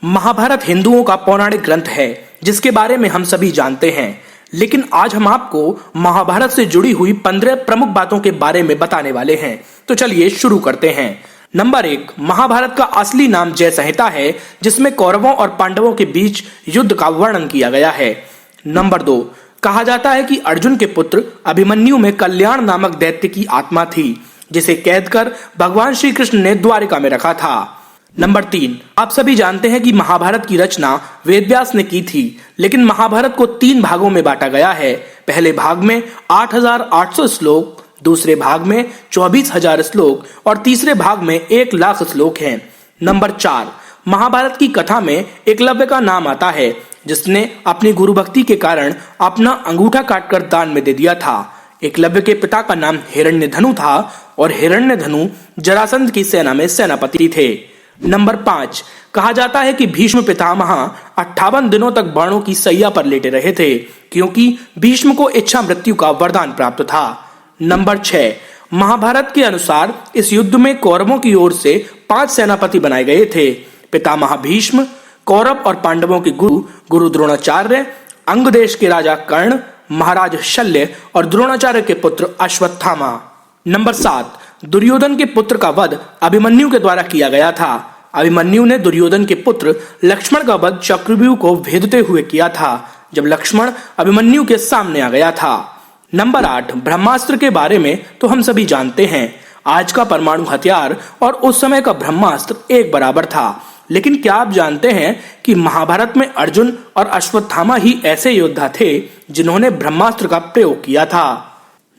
महाभारत हिंदुओं का पौराणिक ग्रंथ है जिसके बारे में हम सभी जानते हैं। लेकिन आज हम आपको महाभारत से जुड़ी हुई 15 प्रमुख बातों के बारे में बताने वाले हैं। तो चलिए शुरू करते हैं। नंबर 1, महाभारत का असली नाम जय संहिता है, जिसमें कौरवों और पांडवों के बीच युद्ध का वर्णन किया गया है। नंबर 2, कहा जाता है कि अर्जुन के पुत्र अभिमन्यु में कल्याण नामक दैत्य की आत्मा थी, जिसे कैद कर भगवान श्री कृष्ण ने द्वारिका में रखा था। नंबर 3, आप सभी जानते हैं कि महाभारत की रचना वेदव्यास ने की थी, लेकिन महाभारत को 3 भागों में बांटा गया है। पहले भाग में 8800 श्लोक, दूसरे भाग में 24000 श्लोक और तीसरे भाग में 1,00,000 श्लोक हैं। नंबर 4, महाभारत की कथा में एकलव्य का नाम आता है, जिसने अपनी गुरु भक्ति के कारण अपना अंगूठा काटकर दान में दे दिया था। एकलव्य के पिता का नाम हिरण्यधनु था और हिरण्यधनु जरासंध की सेना में सेनापति थे। नंबर 5, कहा जाता है कि भीष्म पितामह 58 दिनों तक बाणों की सैया पर लेटे रहे थे, क्योंकि भीष्म को इच्छा मृत्यु का वरदान प्राप्त था। नंबर 6, महाभारत के अनुसार इस युद्ध में कौरवों की ओर से 5 सेनापति बनाए गए थे। पितामह भीष्म, कौरव और पांडवों के गुरु द्रोणाचार्य, अंग देश के राजा कर्ण, महाराज शल्य और द्रोणाचार्य के पुत्र अश्वत्थामा। नंबर 7, दुर्योधन के पुत्र का वध अभिमन्यु के द्वारा किया गया था। अभिमन्यु ने दुर्योधन के पुत्र लक्ष्मण का वध चक्रव्यूह को भेदते हुए किया था, जब लक्ष्मण अभिमन्यु के सामने आ गया था। नंबर 8, ब्रह्मास्त्र के बारे में तो हम सभी जानते हैं। आज का परमाणु हथियार और उस समय का ब्रह्मास्त्र एक बराबर था। लेकिन क्या आप जानते हैं कि महाभारत में अर्जुन और अश्वत्थामा ही ऐसे योद्धा थे जिन्होंने ब्रह्मास्त्र का प्रयोग किया था।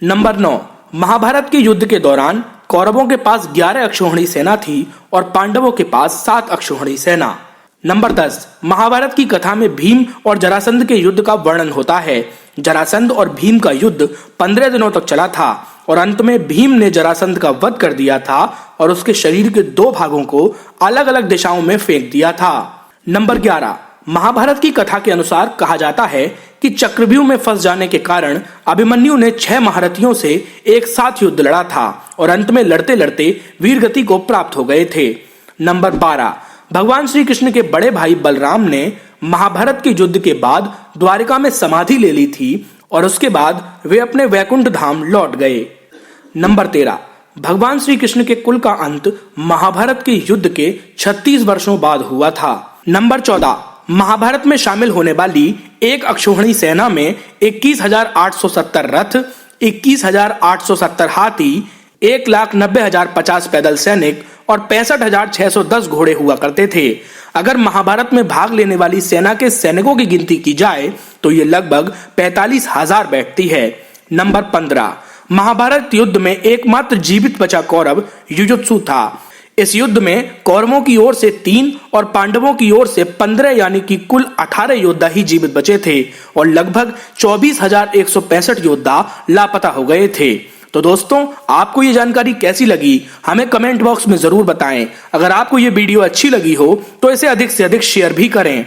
नंबर 9, महाभारत के युद्ध के दौरान कौरवों के पास 11 अक्षौहिणी सेना थी और पांडवों के पास 7 अक्षौहिणी सेना। नंबर 10, महाभारत की कथा में भीम और जरासंध के युद्ध का वर्णन होता है। जरासंध और भीम का युद्ध 15 दिनों तक चला था और अंत में भीम ने जरासंध का वध कर दिया था और उसके शरीर के 2 भागों को अलग अलग दिशाओं में फेंक दिया था। नंबर 11, महाभारत की कथा के अनुसार कहा जाता है कि चक्रव्यूह में फंस जाने के कारण अभिमन्यु ने 6 महारथियों से एक साथ युद्ध लड़ा था और अंत में लड़ते लड़ते वीरगति को प्राप्त हो गए थे। नंबर 12, भगवान श्री कृष्ण के बड़े भाई बलराम ने महाभारत के युद्ध के बाद द्वारिका में समाधि ले ली थी और उसके बाद वे अपने वैकुंठ धाम लौट गए। नंबर 13, भगवान श्री कृष्ण के कुल का अंत महाभारत के युद्ध के 36 वर्षों बाद हुआ था। नंबर 14, महाभारत में शामिल होने वाली एक अक्षौहिणी सेना में 21,870 रथ, 21,870 हाथी, 1,90,050 पैदल सैनिक और 65,610 घोड़े हुआ करते थे। अगर महाभारत में भाग लेने वाली सेना के सैनिकों की गिनती की जाए तो ये लगभग 45,000 बैठती है। नंबर 15, महाभारत युद्ध में एकमात्र जीवित बचा कौरव युयुत्सु था। इस युद्ध में कौरवों की ओर से 3 और पांडवों की ओर से 15 यानी कि कुल 18 योद्धा ही जीवित बचे थे और लगभग 24,165 योद्धा लापता हो गए थे। तो दोस्तों, आपको ये जानकारी कैसी लगी हमें कमेंट बॉक्स में जरूर बताएं। अगर आपको ये वीडियो अच्छी लगी हो तो इसे अधिक से अधिक शेयर भी करें।